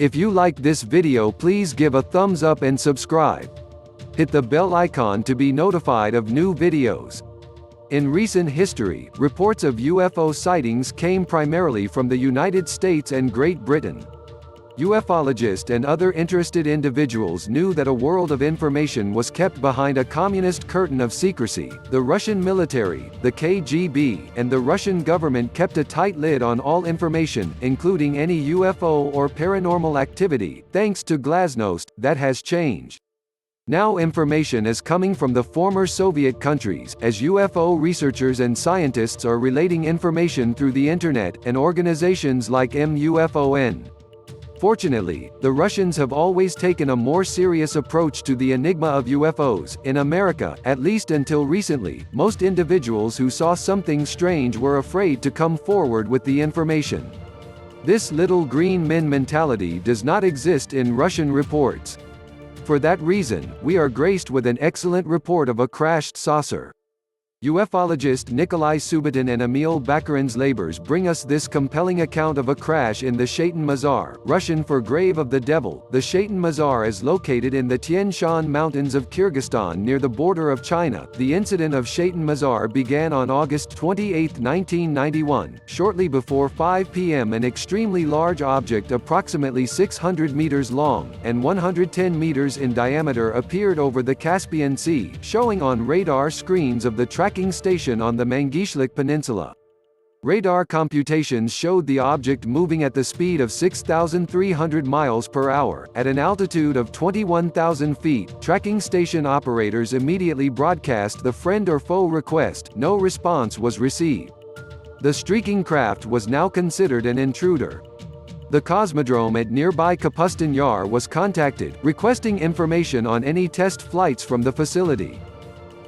If you like this video, please give a thumbs up and subscribe. Hit the bell icon to be notified of new videos. In recent history, reports of UFO sightings came primarily from the United States and Great Britain. UFOlogists and other interested individuals knew that a world of information was kept behind a communist curtain of secrecy. The Russian military, the KGB, and the Russian government kept a tight lid on all information, including any UFO or paranormal activity. Thanks to Glasnost, that has changed. Now information is coming from the former Soviet countries, as UFO researchers and scientists are relating information through the internet, and organizations like MUFON. Fortunately, the Russians have always taken a more serious approach to the enigma of UFOs. In America, at least until recently, most individuals who saw something strange were afraid to come forward with the information. This little green men mentality does not exist in Russian reports. For that reason, we are graced with an excellent report of a crashed saucer. UFOlogist Nikolai Subotin and Emil Bakarin's labors bring us this compelling account of a crash in the Shaitan Mazar, Russian for Grave of the Devil. The Shaitan Mazar is located in the Tian Shan Mountains of Kyrgyzstan near the border of China. The incident of Shaitan Mazar began on August 28, 1991. Shortly before 5 p.m. an extremely large object approximately 600 meters long, and 110 meters in diameter appeared over the Caspian Sea, showing on radar screens of the tracking station on the Mangishlik Peninsula. Radar computations showed the object moving at the speed of 6,300 miles per hour, at an altitude of 21,000 feet. Tracking station operators immediately broadcast the friend or foe request. No response was received. The streaking craft was now considered an intruder. The Cosmodrome at nearby Kapustin Yar was contacted, requesting information on any test flights from the facility.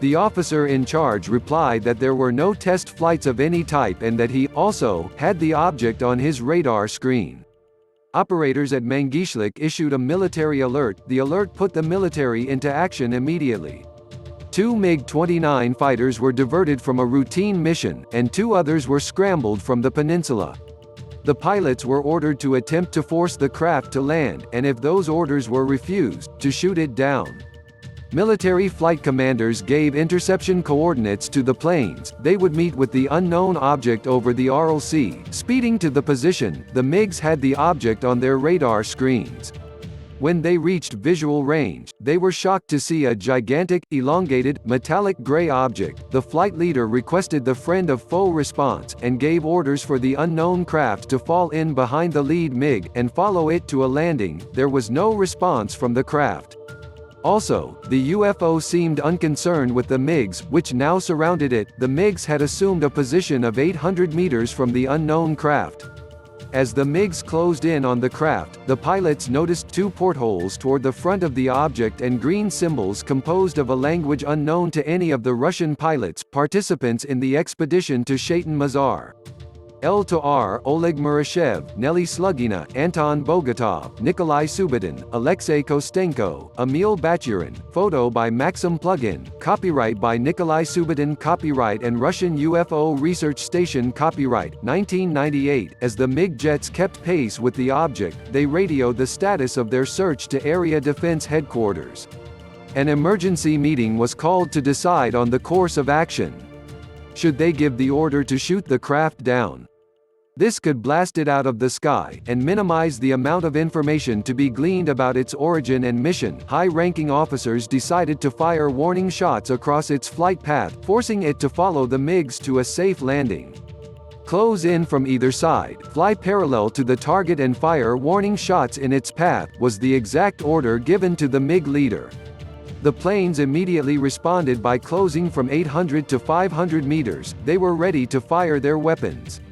The officer in charge replied that there were no test flights of any type and that he, also, had the object on his radar screen. Operators at Mangishlik issued a military alert. The alert put the military into action immediately. 2 MiG-29 fighters were diverted from a routine mission, and 2 others were scrambled from the peninsula. The pilots were ordered to attempt to force the craft to land, and if those orders were refused, to shoot it down. Military flight commanders gave interception coordinates to the planes. They would meet with the unknown object over the Aral Sea. Speeding to the position, the MiGs had the object on their radar screens. When they reached visual range, they were shocked to see a gigantic, elongated, metallic gray object. The flight leader requested the friend of foe response, and gave orders for the unknown craft to fall in behind the lead MiG, and follow it to a landing. There was no response from the craft. Also, the UFO seemed unconcerned with the MiGs, which now surrounded it. The MiGs had assumed a position of 800 meters from the unknown craft. As the MiGs closed in on the craft, the pilots noticed 2 portholes toward the front of the object and green symbols composed of a language unknown to any of the Russian pilots, participants in the expedition to Shaitan Mazar. L-to-R, Oleg Murashev, Nelly Slugina, Anton Bogatov, Nikolai Subotin, Alexei Kostenko, Emil Bachurin. Photo by Maxim Plugin. Copyright by Nikolai Subotin. Copyright and Russian UFO Research Station. Copyright 1998. As the MiG jets kept pace with the object, they radioed the status of their search to Area Defense Headquarters. An emergency meeting was called to decide on the course of action. Should they give the order to shoot the craft down? This could blast it out of the sky, and minimize the amount of information to be gleaned about its origin and mission. High-ranking officers decided to fire warning shots across its flight path, forcing it to follow the MiGs to a safe landing. Close in from either side, fly parallel to the target and fire warning shots in its path, was the exact order given to the MiG leader. The planes immediately responded by closing from 800 to 500 meters. They were ready to fire their weapons.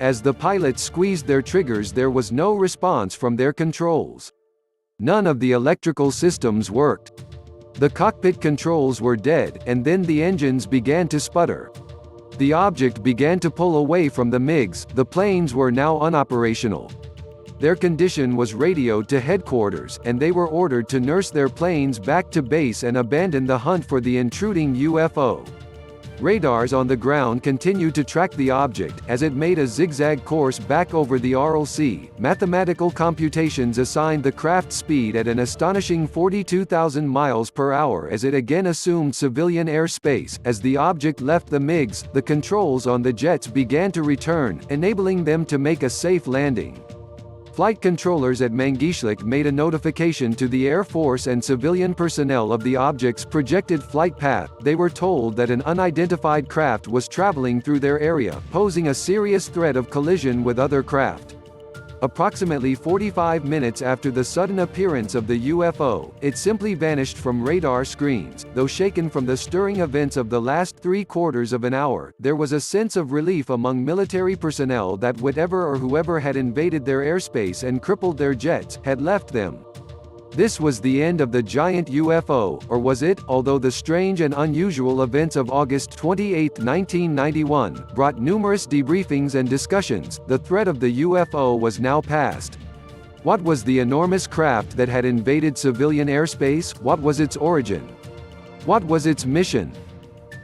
As the pilots squeezed their triggers, there was no response from their controls. None of the electrical systems worked. The cockpit controls were dead, and then the engines began to sputter. The object began to pull away from the MiGs. The planes were now unoperational. Their condition was radioed to headquarters, and they were ordered to nurse their planes back to base and abandon the hunt for the intruding UFO. Radars on the ground continued to track the object, as it made a zigzag course back over the Aral Sea. Mathematical computations assigned the craft speed at an astonishing 42,000 miles per hour as it again assumed civilian airspace. As the object left the MiGs, the controls on the jets began to return, enabling them to make a safe landing. Flight controllers at Mangislik made a notification to the Air Force and civilian personnel of the object's projected flight path. They were told that an unidentified craft was traveling through their area, posing a serious threat of collision with other craft. Approximately 45 minutes after the sudden appearance of the UFO, it simply vanished from radar screens. Though shaken from the stirring events of the last 3/4 of an hour, there was a sense of relief among military personnel that whatever or whoever had invaded their airspace and crippled their jets, had left them. This was the end of the giant UFO, or was it? Although the strange and unusual events of August 28, 1991, brought numerous debriefings and discussions, the threat of the UFO was now past. What was the enormous craft that had invaded civilian airspace? What was its origin? What was its mission?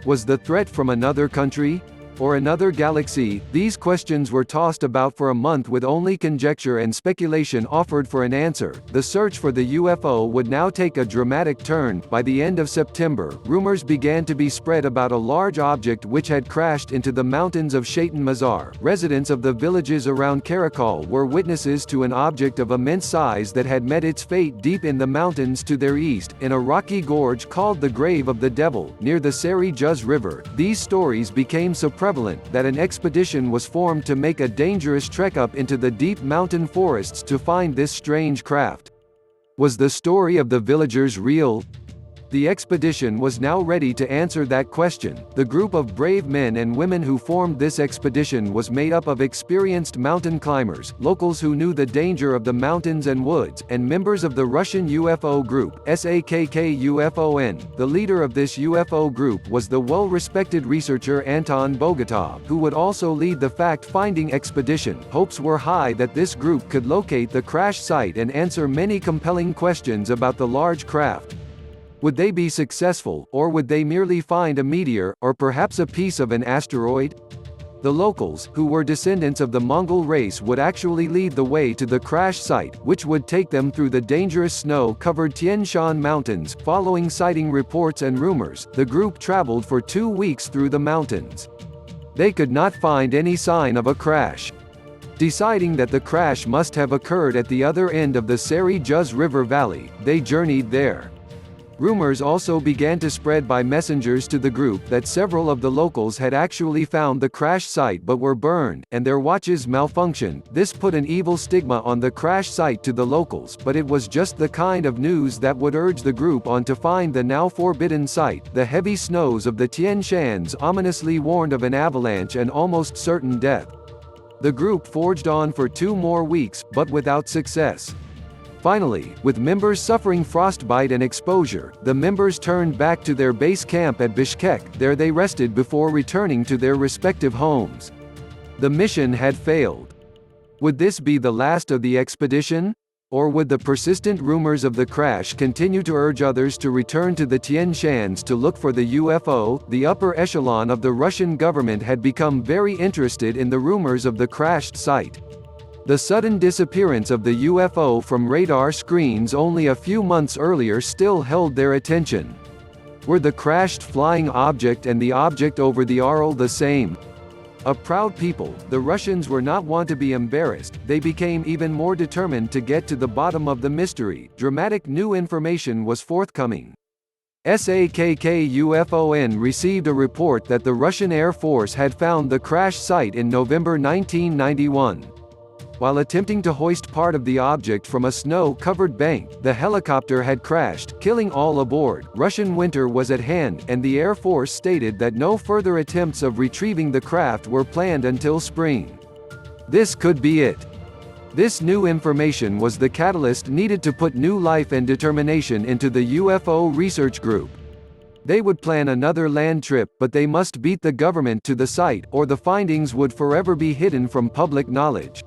Was the threat from another country? Or another galaxy? These questions were tossed about for a month with only conjecture and speculation offered for an answer. The search for the UFO would now take a dramatic turn. By the end of September, rumors began to be spread about a large object which had crashed into the mountains of Shaitan Mazar. Residents of the villages around Karakol were witnesses to an object of immense size that had met its fate deep in the mountains to their east, in a rocky gorge called the Grave of the Devil, near the Seri Juz River. These stories became so prevalent that an expedition was formed to make a dangerous trek up into the deep mountain forests to find this strange craft. Was the story of the villagers real? The expedition was now ready to answer that question. The group of brave men and women who formed this expedition was made up of experienced mountain climbers, locals who knew the danger of the mountains and woods, and members of the Russian UFO group, SAKK-UFON. The leader of this UFO group was the well-respected researcher Anton Bogatov, who would also lead the fact-finding expedition. Hopes were high that this group could locate the crash site and answer many compelling questions about the large craft. Would they be successful, or would they merely find a meteor, or perhaps a piece of an asteroid? The locals, who were descendants of the Mongol race, would actually lead the way to the crash site, which would take them through the dangerous snow-covered Tian Shan Mountains. Following sighting reports and rumors, the group traveled for 2 weeks through the mountains. They could not find any sign of a crash. Deciding that the crash must have occurred at the other end of the Seri Juz River Valley, they journeyed there. Rumors also began to spread by messengers to the group that several of the locals had actually found the crash site but were burned, and their watches malfunctioned. This put an evil stigma on the crash site to the locals, but it was just the kind of news that would urge the group on to find the now forbidden site. The heavy snows of the Tian Shans ominously warned of an avalanche and almost certain death. The group forged on for 2 more weeks, but without success. Finally, with members suffering frostbite and exposure, the members turned back to their base camp at Bishkek. There they rested before returning to their respective homes. The mission had failed. Would this be the last of the expedition? Or would the persistent rumors of the crash continue to urge others to return to the Tian Shans to look for the UFO? The upper echelon of the Russian government had become very interested in the rumors of the crashed site. The sudden disappearance of the UFO from radar screens only a few months earlier still held their attention. Were the crashed flying object and the object over the Aral the same? A proud people, the Russians were not one to be embarrassed. They became even more determined to get to the bottom of the mystery. Dramatic new information was forthcoming. SAKK-UFON received a report that the Russian Air Force had found the crash site in November 1991. While attempting to hoist part of the object from a snow-covered bank, the helicopter had crashed, killing all aboard. Russian winter was at hand, and the Air Force stated that no further attempts of retrieving the craft were planned until spring. This could be it. This new information was the catalyst needed to put new life and determination into the UFO research group. They would plan another land trip, but they must beat the government to the site, or the findings would forever be hidden from public knowledge.